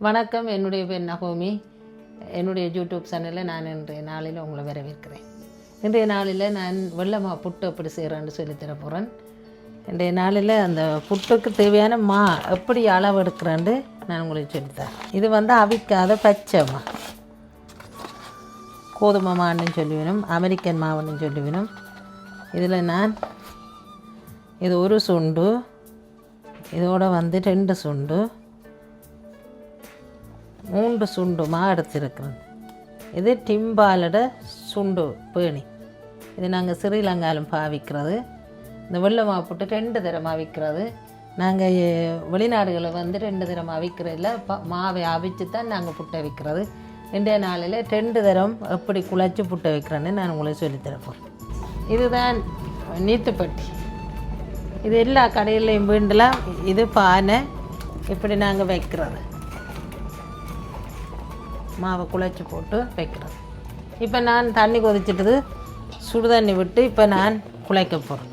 வணக்கம், என்னுடைய பேர் நகோமி. என்னுடைய யூடியூப் சேனலில் நான் இன்றைய நாளில் உங்களை வரவேற்கிறேன். இன்றைய நாளில் நான் வெள்ளை புட்டு எப்படி செய்கிறேன்னு சொல்லித்தர போகிறேன். இன்றைய நாளில் அந்த புட்டுக்கு தேவையான எப்படி அளவு எடுக்கிறேன்னு நான் உங்களுக்கு சொல்லித்தரேன். இது அவிக்காத பச்சைமா, கோதுமை மாவுன்னு சொல்லுவேணும், அமெரிக்கன் மாவுன்னு சொல்லுவேணும். இதில் நான் இது ஒரு சுண்டு, இதோட 2 சுண்டு, 3 சுண்டு மா எடுத்துருக்குறேன். இது டிம்பாலோட சுண்டு பேணி. இது நாங்கள் ஸ்ரீலங்காலும் பாவிக்கிறது. இந்த வெள்ளை மா போட்டு 2 தரம் அவிக்கிறது. நாங்கள் வெளிநாடுகளில் 2 தரம் அவிக்கிறதில்ல, மாவை அவிச்சு தான் நாங்கள் புட்டை வைக்கிறது. இன்றைய நாளில் 2 தரம் எப்படி குழச்சி புட்டை வைக்கிறேன்னு நான் உங்களுக்கு சொல்லித்தரப்போம். இதுதான் நீத்துப்பட்டி. இது எல்லா கடையிலையும் வீண்டலாம். இது பானை, இப்படி நாங்கள் வைக்கிறது, மாவை குழச்சி போட்டு வைக்கிறது. இப்போ நான் தண்ணி கொதிச்சிட்டது, சுடு தண்ணி விட்டு இப்போ நான் குழைக்க போகிறேன்.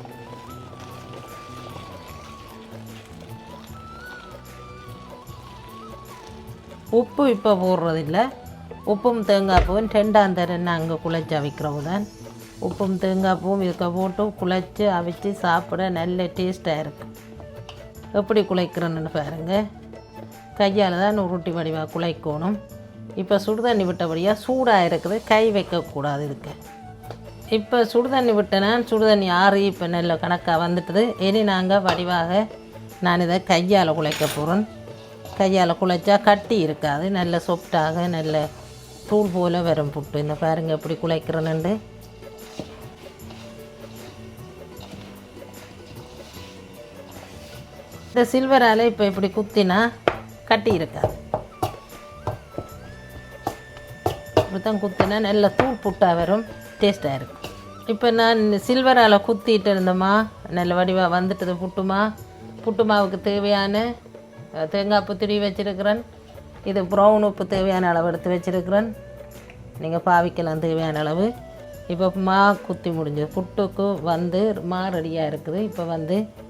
உப்பு இப்போ போடுறதில்லை. உப்பும் தேங்காய் பூவும் 2ஆம் தரம் நாங்கள் குழைச்சி அவிக்கிறவு தான். உப்பும் தேங்காய் பூவும் இதுக்க போட்டு குழைச்சி அவிச்சு சாப்பிட நல்ல டேஸ்ட்டாக இருக்கும். எப்படி குழைக்கிறேன்னு பாருங்கள். கையால் தான் உருட்டி வடிவாக குழைக்கணும். இப்போ சுடு தண்ணி விட்டபடியாக சூடாக இருக்குது, கை வைக்கக்கூடாது இதுக்கு. இப்போ சுடு தண்ணி விட்டேன்னா சுடு தண்ணி ஆறி இப்போ நல்ல கணக்காக வந்துட்டுது. இனி நாங்கள் வடிவாக நான் இதை கையால் குழைக்க போகிறேன். கையால் குழைச்சா கட்டி இருக்காது, நல்ல சொப்டாக நல்ல தூள் போல் வரும் புட்டு. இந்த பாருங்கள் எப்படி குழைக்கிறேன்னு. இந்த சில்வரால் இப்போ இப்படி குத்தினா கட்டி இருக்காது. இப்படித்தான் குத்தினா நல்ல தூள் புட்டாக வரும், டேஸ்ட்டாக இருக்கும். இப்போ நான் சில்வரால் குத்திட்டு இருந்தோமா, நல்ல வடிவாக வந்துட்டது புட்டுமா. புட்டு மாவுக்கு தேவையான தேங்காய் பூ துருவி வச்சுருக்கிறேன். இது ப்ரௌன் உப்பு தேவையான அளவு எடுத்து வச்சுருக்கிறேன். நீங்கள் பாவிக்கலாம் தேவையான அளவு. இப்போ மா குத்தி முடிஞ்சது, புட்டுக்கு மா ரெடியாக இருக்குது. இப்போ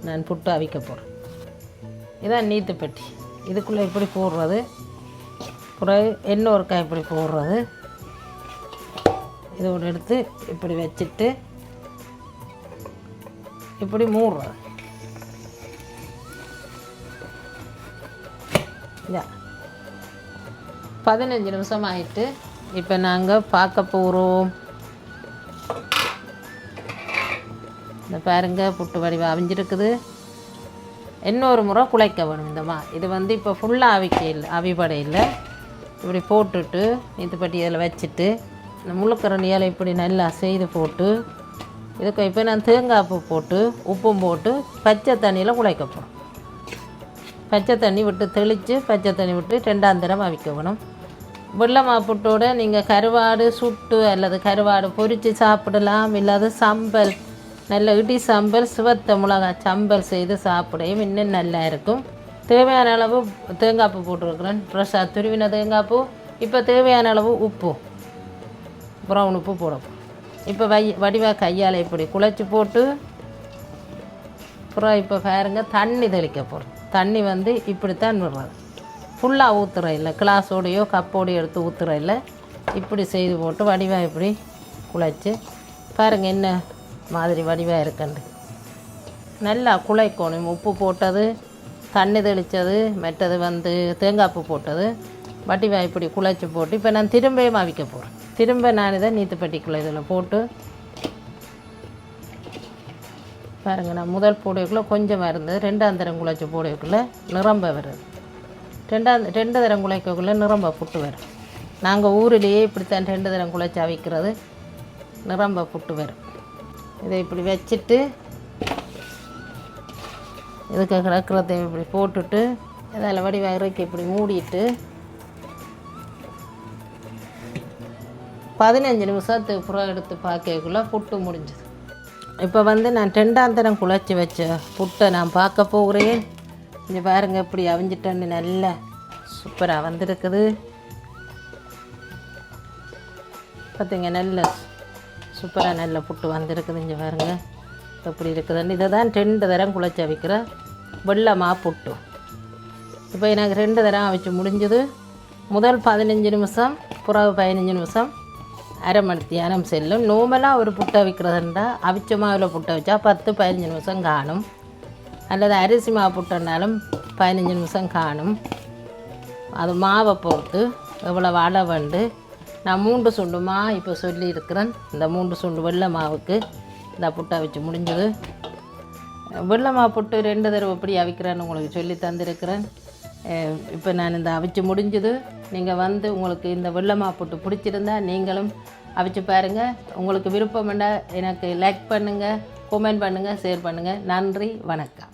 நான் புட்டு அவிக்க போகிறேன். இதான் நீத்துப்பட்டி. இதுக்குள்ளே இப்படி போடுறது, பிறகு எண்ணெய் இப்படி போடுறது. இதோடு எடுத்து இப்படி வச்சுட்டு இப்படி மூடுறது. 15 நிமிஷம் ஆகிட்டு இப்போ நாங்கள் பார்க்க போகிறோம். இந்த பாருங்கள், புட்டு வடிவம் அவிஞ்சிருக்குது. இன்னொரு முறை குழைக்க வேணும். இது இப்போ ஃபுல்லாக அவிப்படை இல்லை. இப்படி போட்டுட்டு நீத்துப்பட்டி இதில் வச்சுட்டு இந்த முழுக்கரண்டியால் இப்படி நல்லா செய்து போட்டு இதுக்கு இப்போ நான் தேங்காய் பூ போட்டு உப்பும் போட்டு பச்சை தண்ணியில் குழைக்க போகிறோம். பச்சை தண்ணி விட்டு தெளித்து பச்சை தண்ணி விட்டு 2ஆம் தரம் அவிக்க வேணும். வெள்ளை புட்டோட நீங்கள் கருவாடு சுட்டு அல்லது கருவாடு பொரித்து சாப்பிடலாம். இல்லாத சம்பல், நல்ல இடி சம்பல், சிவத்த மிளகாய் சம்பல் செய்து சாப்பிடையும் இன்னும் நல்லா இருக்கும். தேவையான அளவு தேங்காய் பூ போட்டுருக்குறேன், ஃப்ரெஷ்ஷாக துருவின தேங்காய் பூ. இப்போ தேவையான அளவு உப்பு, ப்ரௌன் உப்பு போடணும். இப்போ வடிவாக கையால் இப்படி குழைச்சி போட்டு அப்புறம் இப்போ பாருங்க தண்ணி தெளிக்க போகிறோம். தண்ணி இப்படித்தான் விடுறது, ஃபுல்லாக ஊற்றுற இல்லை, கிளாஸோடையோ கப்போடையோ எடுத்து ஊற்றுற இல்லை. இப்படி செய்து போட்டு வடிவாக இப்படி குழைச்சி பாருங்கள் என்ன மாதிரி வடிவாக இருக்குண்டு. நல்லா குழைக்கணும். உப்பு போட்டது, தண்ணி தெளித்தது, மற்றது தேங்காய் பூ போட்டது, வடிவாக இப்படி குழைச்சி போட்டு இப்போ நான் திரும்பியும் அவிக்க போகிறேன். திரும்ப நான் இதை நீத்துப்பட்டிக்குள்ளே இதில் போட்டு பாருங்கள். நான் முதல் போடைக்குள்ளே கொஞ்சமாக இருந்தது, 2ஆம் தரம் குழைச்சி போடைக்குள்ளே நிரம்ப வருது. 2 தரம் குழைக்கக்குள்ளே நிரம்ப புட்டு வரும். நாங்கள் ஊரிலேயே இப்படித்தான் 2 தரம் குழைச்சி அவிக்கிறது, நிரம்ப புட்டு வரும். இதை இப்படி வச்சுட்டு இதுக்கு கிடக்கிறத இப்படி போட்டுட்டு அதில் வடிவாக இறக்கி இப்படி மூடிட்டு 15 நிமிஷத்துக்கு புறம் எடுத்து பார்க்கக்குள்ளே புட்டு முடிஞ்சுது. இப்போ நான் 2ஆம் தரம் குழைச்சி வச்ச புட்டை நான் பார்க்க போகிறேன். இங்கே பாருங்கள் இப்படி அவிஞ்சிட்டேன்னு நல்லா சூப்பராக வந்திருக்குது. பார்த்திங்க, நல்ல சூப்பராக நல்ல புட்டு வந்திருக்குது. இங்கே பாருங்கள் எப்படி இருக்குதுன்னு. இதை தான் 2 தரம் குழைச்சி அவிக்கிற வெள்ளை புட்டு. இப்போ எனக்கு 2 தரம் அவிச்சு முடிஞ்சது. முதல் 15 நிமிஷம் பிறகு 15 நிமிஷம் அரை மணித்தியானம் செல்லும். நார்மலாக ஒரு புட்டை வைக்கிறதுண்டா அவிச்ச மாவில் புட்டை வச்சா 10-15 நிமிஷம் காணும். அல்லது அரிசி மாவு புட்டுனாலும் 15 நிமிஷம் காணும். அது மாவை பொறுத்து எவ்வளோ அளவுண்டு. நான் 3 சுண்டு மா இப்போ சொல்லியிருக்கிறேன். இந்த 3 சுண்டு வெள்ளை மாவுக்கு இந்த புட்டை வச்சு முடிஞ்சது. வெள்ளை மாவு புட்டு 2 தடவை எப்படி அவிக்கிறேன்னு உங்களுக்கு சொல்லி தந்திருக்கிறேன். இப்போ நான் இந்த அவிச்சு முடிஞ்சது. நீங்கள் வந்து உங்களுக்கு இந்த வெள்ளை மாவு புட்டு பிடிச்சிருந்தா நீங்களும் அவிச்சு பாருங்கள். உங்களுக்கு விருப்பம் வேண்டாம் எனக்கு லைக் பண்ணுங்கள், கமெண்ட் பண்ணுங்கள், ஷேர் பண்ணுங்கள். நன்றி, வணக்கம்.